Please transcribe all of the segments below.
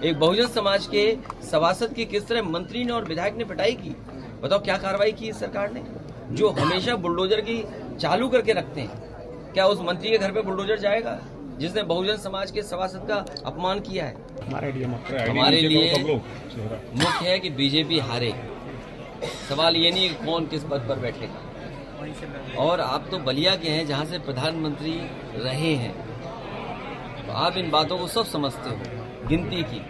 एक बहुजन समाज के सभासद की किस तरह मंत्री ने और विधायक ने पिटाई की। बताओ क्या कार्रवाई की इस सरकार ने, जो हमेशा बुलडोजर की चालू करके रखते हैं। क्या उस मंत्री के घर पे बुलडोजर जाएगा जिसने बहुजन समाज के सभासद का अपमान किया है? हमारे लिए मुख्य है कि बीजेपी हारे। सवाल ये नहीं कि कौन किस पद पर बैठेगा। और आप तो बलिया के हैं जहां से प्रधानमंत्री रहे हैं, तो आप इन बातों को सब समझते हो, गिनती की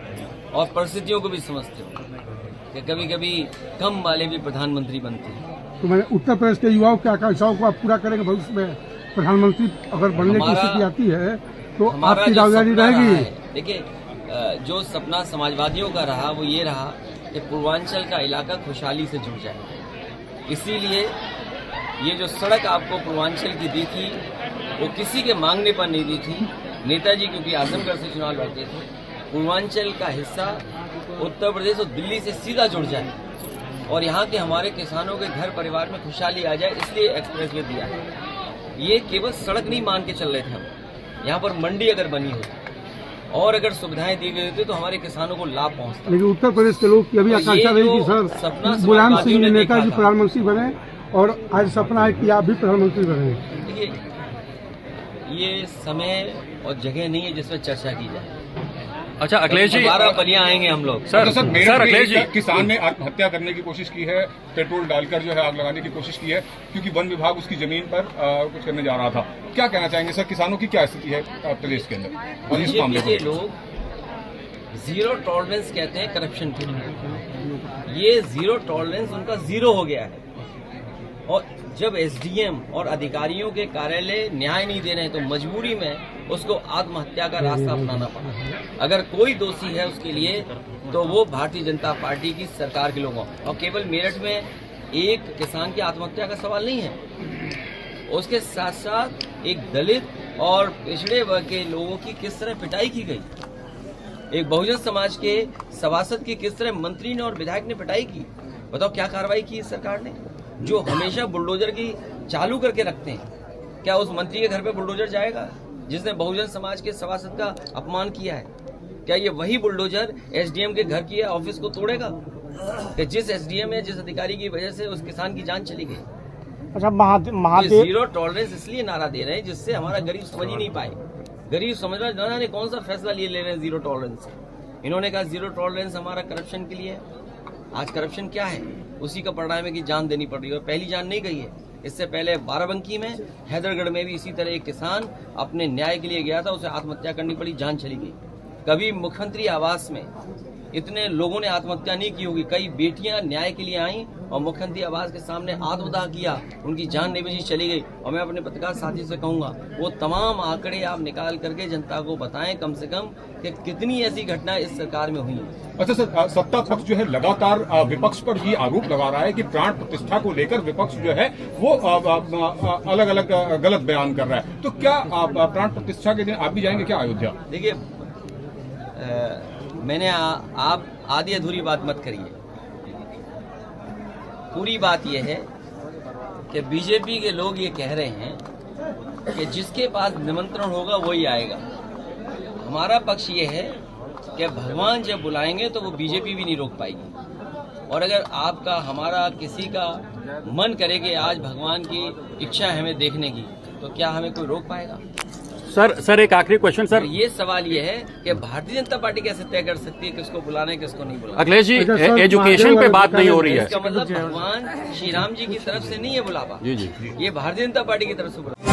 और परिस्थितियों को भी समझते हो कि कभी कभी कम वाले भी प्रधानमंत्री बनते हैं। तो मैंने उत्तर प्रदेश के युवाओं की आकांक्षाओं को आप पूरा करेंगे भविष्य में? प्रधानमंत्री अगर बनने की स्थिति आती है तो आपकी दावेदारी रहेगी। देखिए, जो सपना समाजवादियों का रहा वो ये रहा कि पूर्वांचल का इलाका खुशहाली से जुड़ जाए। इसीलिए ये जो सड़क आपको पूर्वांचल की दी थी वो किसी के मांगने पर नहीं दी थी। नेताजी क्योंकि आजमगढ़ से चुनाव लड़ते थे, पूर्वांचल का हिस्सा उत्तर प्रदेश और दिल्ली से सीधा जुड़ जाए और यहाँ के हमारे किसानों के घर परिवार में खुशहाली आ जाए, इसलिए एक्सप्रेसवे दिया है। ये केवल सड़क नहीं मान के चल रहे थे हम। यहाँ पर मंडी अगर बनी होती और अगर सुविधाएं दी गई होती तो हमारे किसानों को लाभ पहुंचता। लेकिन उत्तर प्रदेश के लोग की अभी आकांक्षा रही कि सर मुलायम सिंह नेताजी प्रधानमंत्री बने, और आज सपना है कि आप भी प्रधानमंत्री बने। देखिए, ये समय और जगह नहीं है जिसमें चर्चा की जाए। अच्छा अखिलेश जी, दोबारा बलिया आएंगे हम लोग। सर अखिलेश जी, किसान ने आत्महत्या करने की कोशिश की है, पेट्रोल डालकर जो है आग लगाने की कोशिश की है, क्योंकि वन विभाग उसकी जमीन पर कुछ करने जा रहा था। क्या कहना चाहेंगे सर, किसानों की क्या स्थिति है प्रदेश के अंदर और इस मामले में? लोग जीरो टॉलरेंस कहते हैं करप्शन के लिए। ये जीरो टॉलरेंस उनका जीरो हो गया है। और जब एसडीएम और अधिकारियों के कार्यालय न्याय नहीं दे रहे हैं तो मजबूरी में उसको आत्महत्या का रास्ता अपनाना पड़ा। अगर कोई दोषी है उसके लिए तो वो भारतीय जनता पार्टी की सरकार के लोगों, और केवल मेरठ में एक किसान की आत्महत्या का सवाल नहीं है, उसके साथ साथ एक दलित और पिछड़े वर्ग के लोगों की किस तरह पिटाई की गई। एक बहुजन समाज के सभासद की किस तरह मंत्री ने और विधायक ने पिटाई की। बताओ क्या कार्रवाई की इस सरकार ने, जो हमेशा बुलडोजर की चालू करके रखते हैं। क्या उस मंत्री के घर पे बुलडोजर जाएगा जिसने बहुजन समाज के सभासद का अपमान किया है? क्या ये वही बुलडोजर एसडीएम के घर की ऑफिस को तोड़ेगा कि जिस एसडीएम या जिस अधिकारी की वजह से उस किसान की जान चली गई? अच्छा, महादेव जीरो टॉलरेंस इसलिए नारा दे रहे हैं जिससे हमारा गरीब समझ ही नहीं पाए। गरीब समझ रहा है जाने कौन सा फैसला लिए ले रहे हैं जीरो टॉलरेंस। इन्होंने कहा जीरो टॉलरेंस हमारा करप्शन के लिए। आज करप्शन क्या है, उसी का परिणाम है कि जान देनी पड़ रही है। और पहली जान नहीं गई है, इससे पहले बाराबंकी में, हैदरगढ़ में भी इसी तरह एक किसान अपने न्याय के लिए गया था, उसे आत्महत्या करनी पड़ी, जान चली गई। कभी मुख्यमंत्री आवास में इतने लोगों ने आत्महत्या नहीं की होगी। कई बेटियां न्याय के लिए आई और मुख्यमंत्री आवास के सामने आत्मदाह किया, उनकी जान नहीं बची, चली गई। और मैं अपने पत्रकार साथी से कहूंगा वो तमाम आंकड़े आप निकाल करके जनता को बताएं कम से कम कि कितनी ऐसी घटनाएं इस सरकार में हुई हैं। अच्छा सर, सत्ता पक्ष जो है लगातार विपक्ष पर ये आरोप लगा रहा है कि प्राण प्रतिष्ठा को लेकर विपक्ष जो है वो अलग अलग गलत बयान कर रहा है। तो क्या प्राण प्रतिष्ठा के दिन आप भी जाएंगे क्या अयोध्या? देखिए, मैंने आप आधी अधूरी बात मत करिए। पूरी बात यह है कि बीजेपी के लोग ये कह रहे हैं कि जिसके पास निमंत्रण होगा वही आएगा। हमारा पक्ष ये है कि भगवान जब बुलाएंगे तो वो बीजेपी भी नहीं रोक पाएगी। और अगर आपका हमारा किसी का मन करे कि आज भगवान की इच्छा है हमें देखने की, तो क्या हमें कोई रोक पाएगा? सर एक आखिरी क्वेश्चन सर। ये सवाल ये है कि भारतीय जनता पार्टी कैसे तय कर सकती है किसको बुलाना है किसको नहीं बुलाना। अखिलेश जी, एजुकेशन पे बात नहीं हो रही है। इसका मतलब भगवान श्री राम जी की तरफ से नहीं है बुलावा, जी, ये भारतीय जनता पार्टी की तरफ से बुलावा।